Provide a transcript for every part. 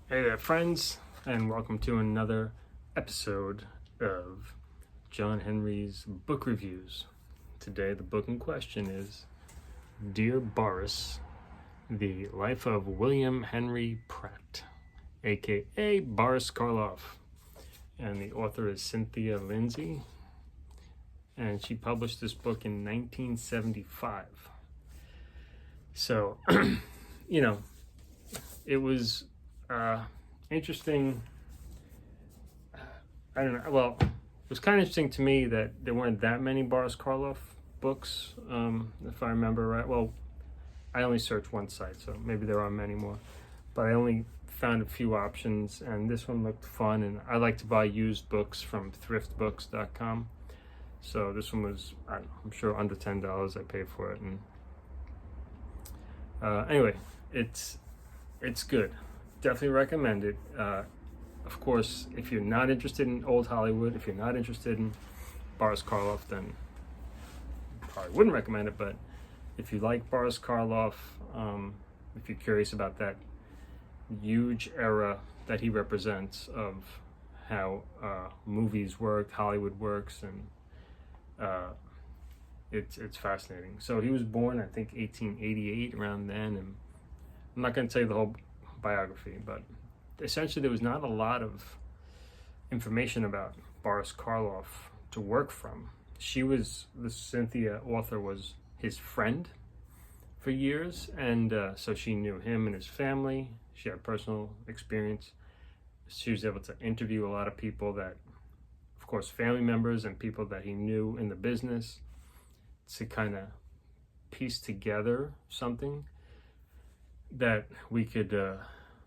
Hey there, friends, and welcome to another episode of John Henry's book reviews. Today, the book in question is Dear Boris, The Life of William Henry Pratt, aka Boris Karloff. And the author is Cynthia Lindsay, and she published this book in 1975. So, it was interesting. I don't know. Well, it was kind of interesting to me that there weren't that many Boris Karloff books, if I remember right. Well, I only searched one site, so maybe there are many more. But I only found a few options, and this one looked fun. And I like to buy used books from thriftbooks.com. So this one was, I don't know, I'm sure under $10 I paid for it. And anyway, it's good. Definitely recommend it. Of course, if you're not interested in old Hollywood, if you're not interested in Boris Karloff, then probably wouldn't recommend it. But if you like Boris Karloff, if you're curious about that huge era that he represents of how movies work, Hollywood works, and it's fascinating. So he was born, I think, 1888, around then, and I'm not going to tell you the whole biography, but essentially there was not a lot of information about Boris Karloff to work from. The Cynthia author was his friend for years, and so she knew him and his family. She had personal experience. She was able to interview a lot of people that, of course, family members and people that he knew in the business, to kind of piece together something that we could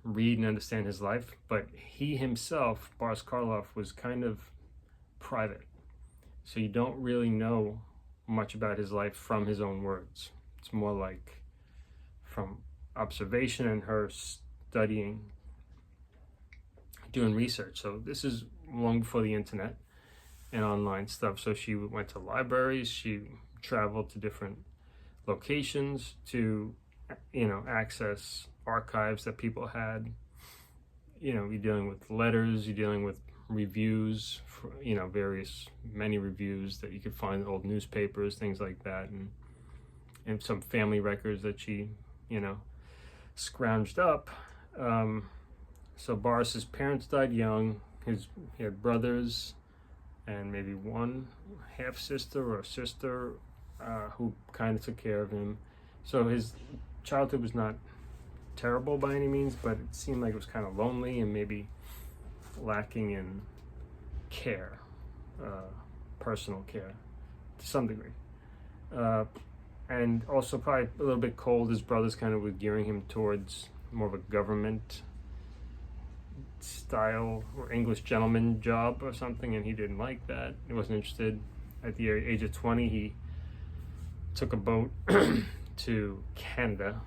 read and understand his life. But he himself, Boris Karloff, was kind of private, so you don't really know much about his life from his own words. It's more like from observation and her studying, doing research. So this is long before the internet and online stuff. So she went to libraries, she traveled to different locations to access archives that people had. You're dealing with letters, you're dealing with reviews, many reviews that you could find in old newspapers, things like that, and some family records that she, scrounged up. So Boris's parents died young. He had brothers and maybe one half sister or sister who kind of took care of him. So his childhood was not terrible by any means, but it seemed like it was kind of lonely and maybe lacking in care, personal care to some degree. And also probably a little bit cold. His brothers kind of were gearing him towards more of a government style or English gentleman job or something, and he didn't like that. He wasn't interested. At the age of 20, he took a boat to Canada,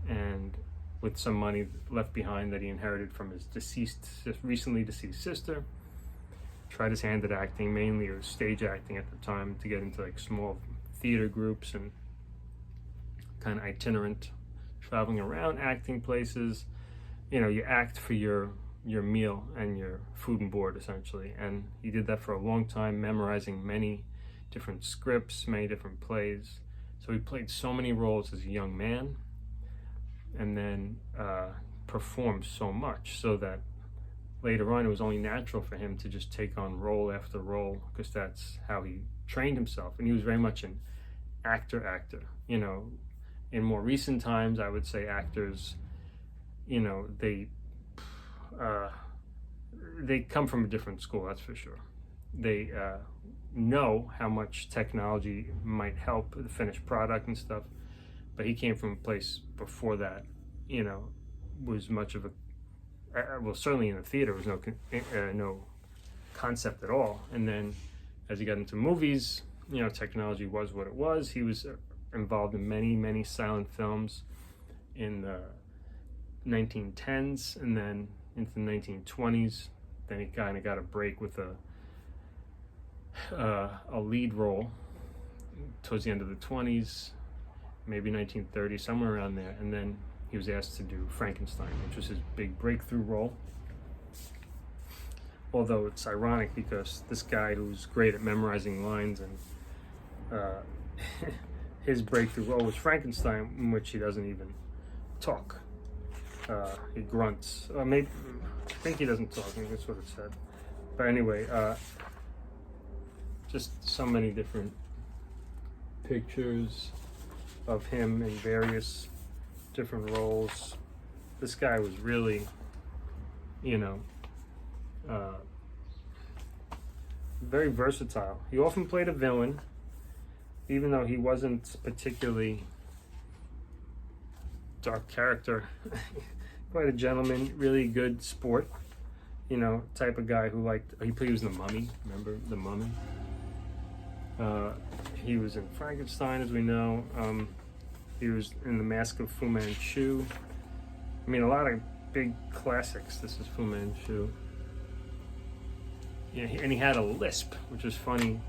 and with some money left behind that he inherited from his recently deceased sister, tried his hand at acting. Mainly it was stage acting at the time, to get into like small theater groups and kind of itinerant, traveling around acting places. You act for your meal and your food and board, essentially. And he did that for a long time, memorizing many different scripts, many different plays. So he played so many roles as a young man, and then performed so much, so that later on it was only natural for him to just take on role after role, because that's how he trained himself. And he was very much an actor. In more recent times, I would say actors, they come from a different school, that's for sure. They know how much technology might help the finished product and stuff, but he came from a place before that, was much of a, well, certainly in the theater was no concept at all. And then as he got into movies, technology was what it was. He was involved in many silent films in the 1910s and then into the 1920s. Then he kind of got a break with a lead role towards the end of the 20s, maybe 1930, somewhere around there. And then he was asked to do Frankenstein, which was his big breakthrough role. Although it's ironic because this guy who's great at memorizing lines and his breakthrough role was Frankenstein, in which he doesn't even talk. He grunts. Maybe I think he doesn't talk. I think that's what it said. But anyway, just so many different pictures of him in various different roles. This guy was really, very versatile. He often played a villain, even though he wasn't particularly dark character. Quite a gentleman, really good sport, type of guy who he was in The Mummy. Remember The Mummy? He was in Frankenstein, as we know. He was in The Mask of Fu Manchu. I mean, a lot of big classics. This is Fu Manchu. Yeah, and he had a lisp, which is funny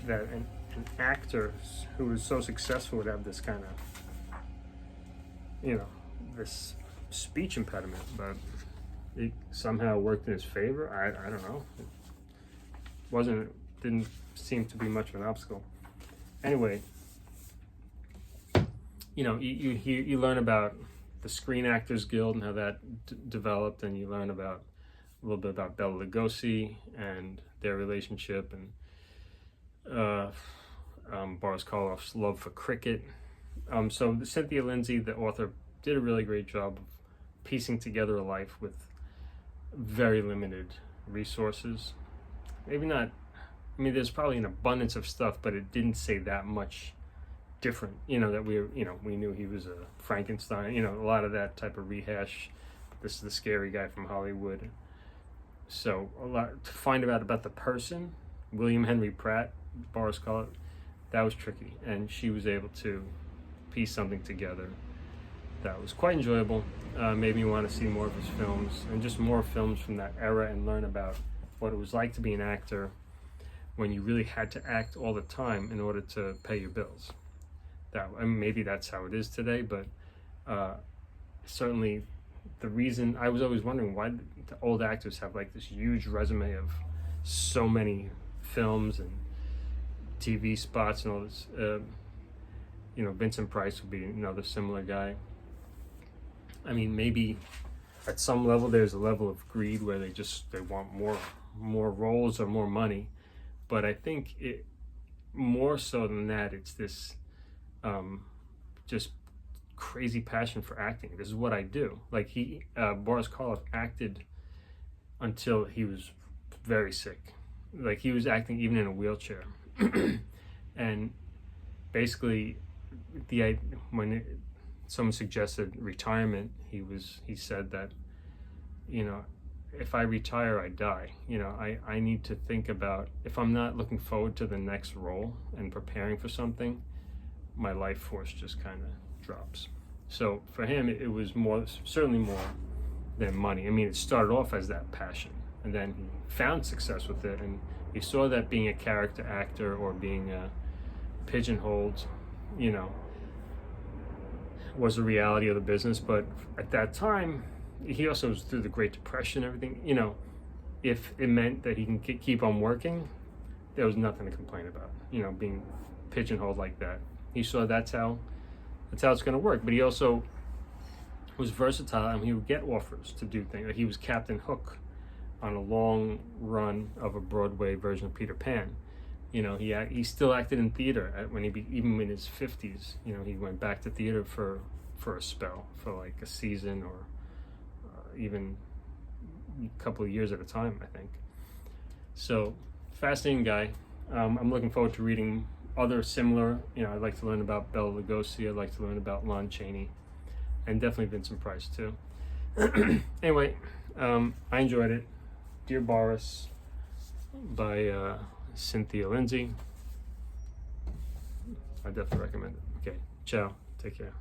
that an actor who was so successful would have this kind of, this speech impediment, but it somehow worked in his favor. I don't know. It didn't seem to be much of an obstacle. Anyway, you learn about the Screen Actors Guild and how that developed, and you learn about a little bit about Bela Lugosi and their relationship, and Boris Karloff's love for cricket. So Cynthia Lindsay, the author, did a really great job of piecing together a life with very limited resources. Maybe not, there's probably an abundance of stuff, but it didn't say that much different, that we knew he was a Frankenstein, a lot of that type of rehash. This is the scary guy from Hollywood. So a lot to find out about the person, William Henry Pratt, Boris Karloff, that was tricky, and she was able to piece something together that was quite enjoyable. Made me want to see more of his films, and just more films from that era, and learn about what it was like to be an actor when you really had to act all the time in order to pay your bills. Maybe that's how it is today, but certainly the reason I was always wondering why the old actors have like this huge resume of so many films and TV spots and all this. Vincent Price would be another similar guy. Maybe at some level there's a level of greed where they want more roles or more money, but I think it more so than that, it's this just crazy passion for acting. This is what I do. Like Boris Karloff acted until he was very sick. Like he was acting even in a wheelchair. And basically, when someone suggested retirement, he said that, if I retire, I die. I need to think about, if I'm not looking forward to the next role and preparing for something, my life force just kind of drops. So for him, it was certainly more than money. It started off as that passion, and then he found success with it, and he saw that being a character actor or being pigeonholed, was a reality of the business. But at that time, he also was through the Great Depression and everything. If it meant that he can keep on working, there was nothing to complain about, being pigeonholed like that. He saw that's how it's going to work. But he also was versatile, and he would get offers to do things. Like he was Captain Hook on a long run of a Broadway version of Peter Pan. He still acted in theater even in his 50s. He went back to theater for a spell, for like a season, or even a couple of years at a time, I think. So fascinating guy. I'm looking forward to reading other similar, I'd like to learn about Bela Lugosi, I'd like to learn about Lon Chaney, and definitely Vincent Price too. Anyway, I enjoyed it. Dear Boris by Cynthia Lindsay. I definitely recommend it. Okay, ciao, take care.